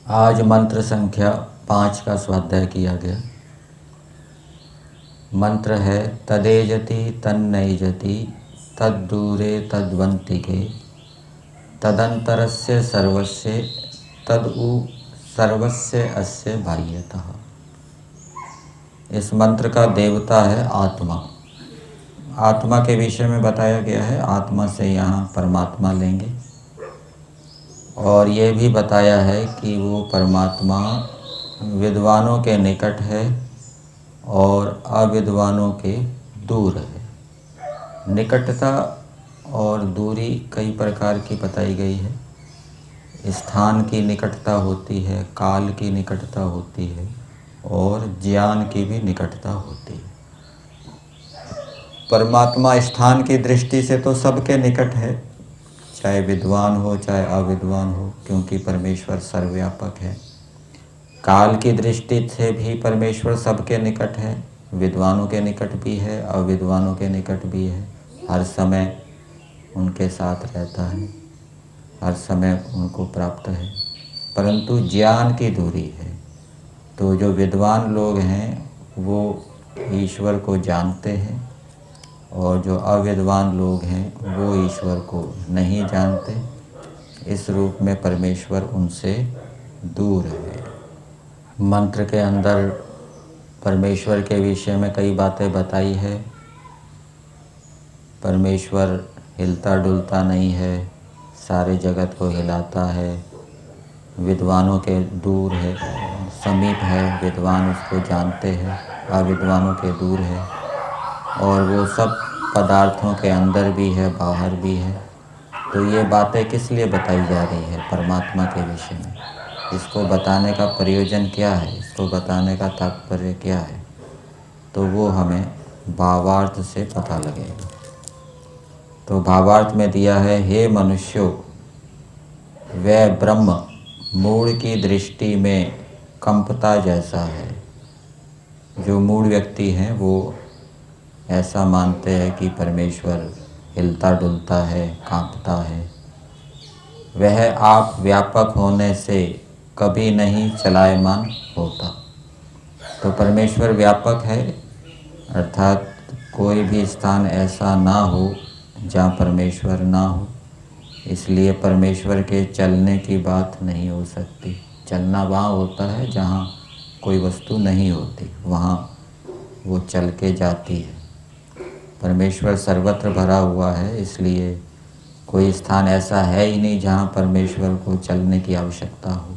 आज मंत्र संख्या 5 का स्वाध्याय किया गया। मंत्र है तदेजति तन्नैजति तद्दूरे तद्वंतिके तदंतरस्य सर्वस्य तदु सर्वस्य अस्य बाह्यतः। इस मंत्र का देवता है आत्मा। आत्मा के विषय में बताया गया है, आत्मा से यहाँ परमात्मा लेंगे। और ये भी बताया है कि वो परमात्मा विद्वानों के निकट है और अविद्वानों के दूर है। निकटता और दूरी कई प्रकार की बताई गई है। स्थान की निकटता होती है, काल की निकटता होती है और ज्ञान की भी निकटता होती है। परमात्मा स्थान की दृष्टि से तो सबके निकट है, चाहे विद्वान हो चाहे अविद्वान हो, क्योंकि परमेश्वर सर्वव्यापक है। काल की दृष्टि से भी परमेश्वर सबके निकट है, विद्वानों के निकट भी है, अविद्वानों के निकट भी है। हर समय उनके साथ रहता है, हर समय उनको प्राप्त है। परंतु ज्ञान की दूरी है। तो जो विद्वान लोग हैं वो ईश्वर को जानते हैं और जो अविद्वान लोग हैं वो ईश्वर को नहीं जानते। इस रूप में परमेश्वर उनसे दूर है। मंत्र के अंदर परमेश्वर के विषय में कई बातें बताई है। परमेश्वर हिलता डुलता नहीं है, सारे जगत को हिलाता है, विद्वानों के दूर है, समीप है, विद्वान उसको जानते हैं, अविद्वानों के दूर है। और वो सब पदार्थों के अंदर भी है, बाहर भी है। तो ये बातें किस लिए बताई जा रही है परमात्मा के विषय में? इसको बताने का प्रयोजन क्या है, इसको बताने का तात्पर्य क्या है? तो वो हमें भावार्थ से पता लगेगा। तो भावार्थ में दिया है, हे मनुष्यों, वह ब्रह्म मूढ़ की दृष्टि में कंपता जैसा है। जो मूढ़ व्यक्ति हैं वो ऐसा मानते हैं कि परमेश्वर हिलता डुलता है, कांपता है। वह आप व्यापक होने से कभी नहीं चलायमान होता। तो परमेश्वर व्यापक है, अर्थात कोई भी स्थान ऐसा ना हो जहाँ परमेश्वर ना हो। इसलिए परमेश्वर के चलने की बात नहीं हो सकती। चलना वहाँ होता है जहाँ कोई वस्तु नहीं होती, वहाँ वो चल के जाती है। परमेश्वर सर्वत्र भरा हुआ है, इसलिए कोई स्थान ऐसा है ही नहीं जहाँ परमेश्वर को चलने की आवश्यकता हो।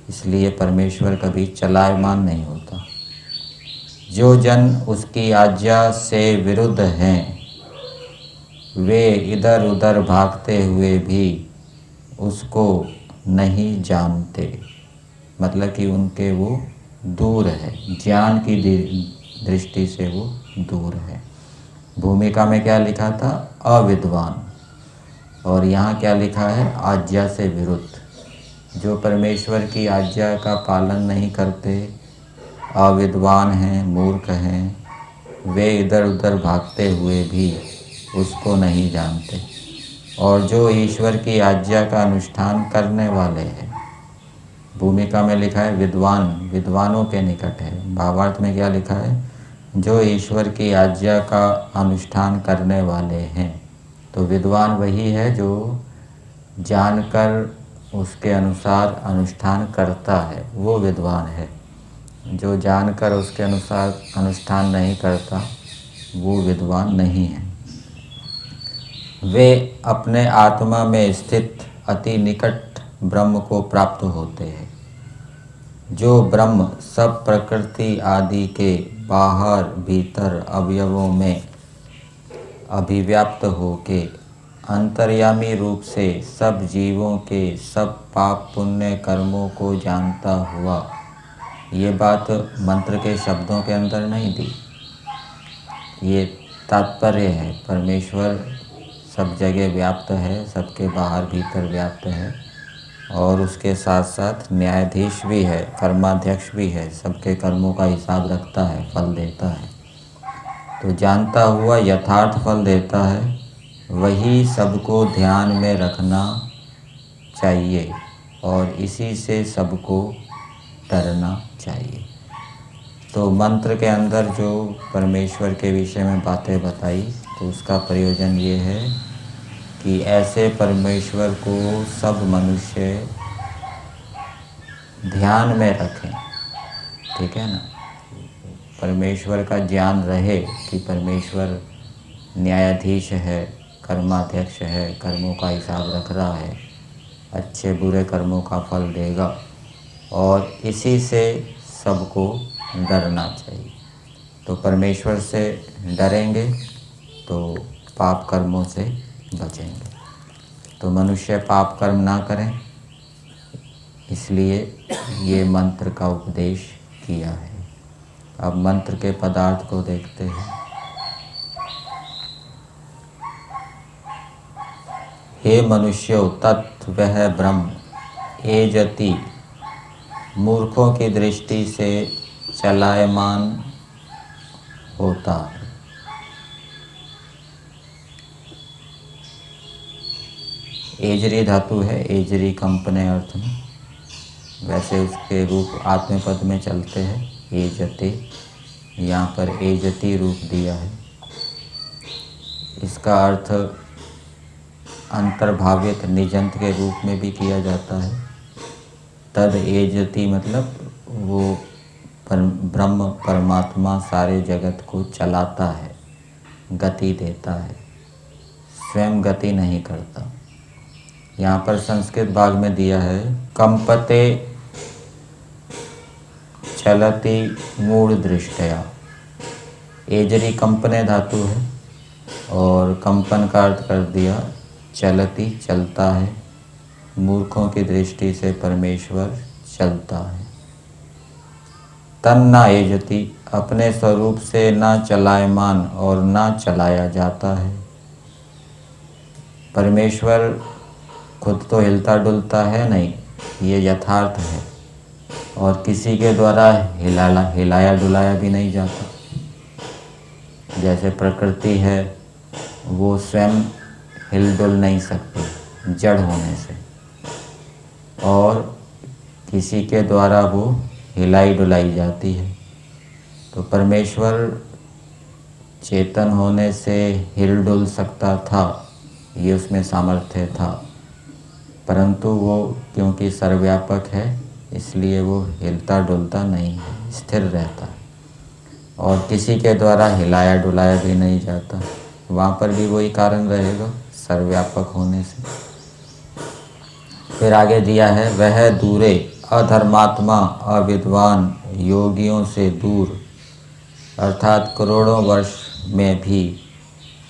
इसलिए परमेश्वर कभी चलायमान नहीं होता। जो जन उसकी आज्ञा से विरुद्ध हैं वे इधर उधर भागते हुए भी उसको नहीं जानते। मतलब कि उनके वो दूर है, ज्ञान की दृष्टि से वो दूर है। भूमिका में क्या लिखा था? अविद्वान। और यहाँ क्या लिखा है? आज्ञा से विरुद्ध। जो परमेश्वर की आज्ञा का पालन नहीं करते, अविद्वान हैं, मूर्ख हैं, वे इधर उधर भागते हुए भी उसको नहीं जानते। और जो ईश्वर की आज्ञा का अनुष्ठान करने वाले हैं, भूमिका में लिखा है विद्वान, विद्वानों के निकट है। भावार्थ में क्या लिखा है? जो ईश्वर की आज्ञा का अनुष्ठान करने वाले हैं। तो विद्वान वही है जो जानकर उसके अनुसार अनुष्ठान करता है, वो विद्वान है। जो जानकर उसके अनुसार अनुष्ठान नहीं करता वो विद्वान नहीं है। वे अपने आत्मा में स्थित अति निकट ब्रह्म को प्राप्त होते हैं। जो ब्रह्म सब प्रकृति आदि के बाहर भीतर अवयवों में अभिव्याप्त होके अंतर्यामी रूप से सब जीवों के सब पाप पुण्य कर्मों को जानता हुआ। ये बात मंत्र के शब्दों के अंदर नहीं दी, ये तात्पर्य है। परमेश्वर सब जगह व्याप्त है, सबके बाहर भीतर व्याप्त है और उसके साथ साथ न्यायाधीश भी है, कर्माध्यक्ष भी है, सबके कर्मों का हिसाब रखता है, फल देता है। तो जानता हुआ यथार्थ फल देता है, वही सबको ध्यान में रखना चाहिए। और इसी से सबको डरना चाहिए। तो मंत्र के अंदर जो परमेश्वर के विषय में बातें बताई, तो उसका प्रयोजन ये है कि ऐसे परमेश्वर को सब मनुष्य ध्यान में रखें। ठीक है ना, परमेश्वर का ज्ञान रहे कि परमेश्वर न्यायाधीश है, कर्माध्यक्ष है, कर्मों का हिसाब रख रहा है, अच्छे बुरे कर्मों का फल देगा, और इसी से सबको डरना चाहिए। तो परमेश्वर से डरेंगे तो पाप कर्मों से बचेंगे। तो मनुष्य पाप कर्म ना करें, इसलिए ये मंत्र का उपदेश किया है। अब मंत्र के पदार्थ को देखते हैं। हे मनुष्यों, तत् वह ब्रह्म एजति मूर्खों की दृष्टि से चलायमान होता है। एजरी धातु है, एजरी कंपने अर्थ में, वैसे उसके रूप आत्मपद में चलते हैं एजते, यहाँ पर एजति रूप दिया है। इसका अर्थ अंतर्भावित निजंत के रूप में भी किया जाता है। तद एजति मतलब वो ब्रह्म परमात्मा सारे जगत को चलाता है, गति देता है, स्वयं गति नहीं करता। यहाँ पर संस्कृत भाग में दिया है कंपते चलति मूढ़ दृष्टया। एजरी कंपने धातु है और कंपन का अर्थ कर दिया चलति, चलता है, मूर्खों की दृष्टि से परमेश्वर चलता है। तन्ना एजति अपने स्वरूप से ना चलायमान और ना चलाया जाता है। परमेश्वर खुद तो हिलता डुलता है नहीं, ये यथार्थ है, और किसी के द्वारा हिलाया डुलाया भी नहीं जाता। जैसे प्रकृति है, वो स्वयं हिल डुल नहीं सकती जड़ होने से, और किसी के द्वारा वो हिलाई डुलाई जाती है। तो परमेश्वर चेतन होने से हिल डुल सकता था, ये उसमें सामर्थ्य था, परंतु वो क्योंकि सर्वव्यापक है इसलिए वो हिलता डुलता नहीं है, स्थिर रहता है, और किसी के द्वारा हिलाया डुलाया भी नहीं जाता। वहाँ पर भी वही कारण रहेगा, सर्वव्यापक होने से। फिर आगे दिया है वह दूरे अधर्मात्मा अविद्वान योगियों से दूर, अर्थात करोड़ों वर्ष में भी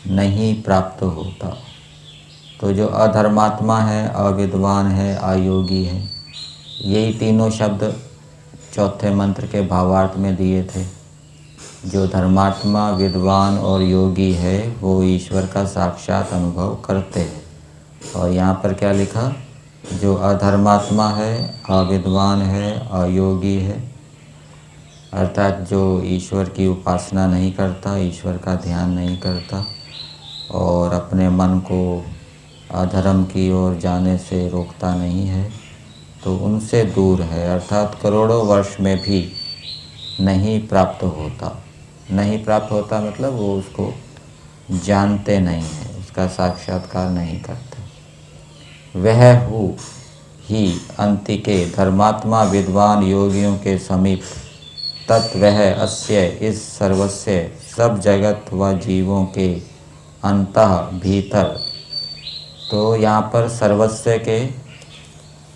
नहीं प्राप्त होता। तो जो अधर्मात्मा है, अविद्वान है, अयोगी है, यही तीनों शब्द चौथे मंत्र के भावार्थ में दिए थे। जो धर्मात्मा, विद्वान और योगी है वो ईश्वर का साक्षात अनुभव करते हैं। और यहाँ पर क्या लिखा, जो अधर्मात्मा है, अविद्वान है, अयोगी है, अर्थात जो ईश्वर की उपासना नहीं करता, ईश्वर का ध्यान नहीं करता और अपने मन को अधर्म की ओर जाने से रोकता नहीं है, तो उनसे दूर है, अर्थात करोड़ों वर्ष में भी नहीं प्राप्त होता। नहीं प्राप्त होता मतलब वो उसको जानते नहीं हैं, उसका साक्षात्कार नहीं करते। वह ही अंतिके धर्मात्मा विद्वान योगियों के समीप तत् वह अस्य इस सर्वस्य सब जगत व जीवों के अंतः भीतर। तो यहाँ पर सर्वस्य के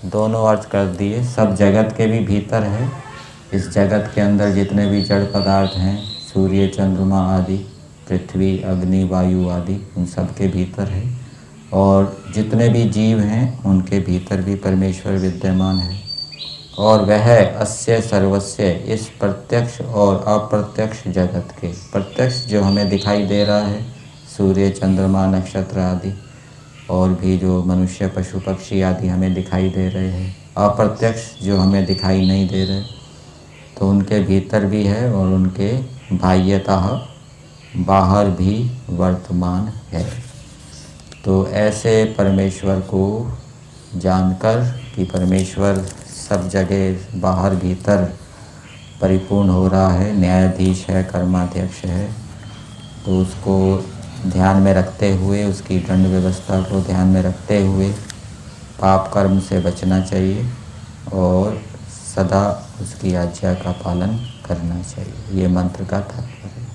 दोनों अर्थ कर दिए, सब जगत के भी भीतर है। इस जगत के अंदर जितने भी जड़ पदार्थ हैं, सूर्य चंद्रमा आदि, पृथ्वी अग्नि वायु आदि, उन सब के भीतर है, और जितने भी जीव हैं उनके भीतर भी परमेश्वर विद्यमान है। और वह अस्य सर्वस्य इस प्रत्यक्ष और अप्रत्यक्ष जगत के, प्रत्यक्ष जो हमें दिखाई दे रहा है, सूर्य चंद्रमा नक्षत्र आदि, और भी जो मनुष्य पशु पक्षी आदि हमें दिखाई दे रहे हैं, अप्रत्यक्ष जो हमें दिखाई नहीं दे रहे, तो उनके भीतर भी है और उनके बाह्यतः बाहर भी वर्तमान है। तो ऐसे परमेश्वर को जानकर कि परमेश्वर सब जगह बाहर भीतर परिपूर्ण हो रहा है, न्यायाधीश है, कर्माध्यक्ष है, तो उसको ध्यान में रखते हुए, उसकी दंड व्यवस्था को ध्यान में रखते हुए पाप कर्म से बचना चाहिए और सदा उसकी आज्ञा का पालन करना चाहिए। ये मंत्र का तात्पर्य है।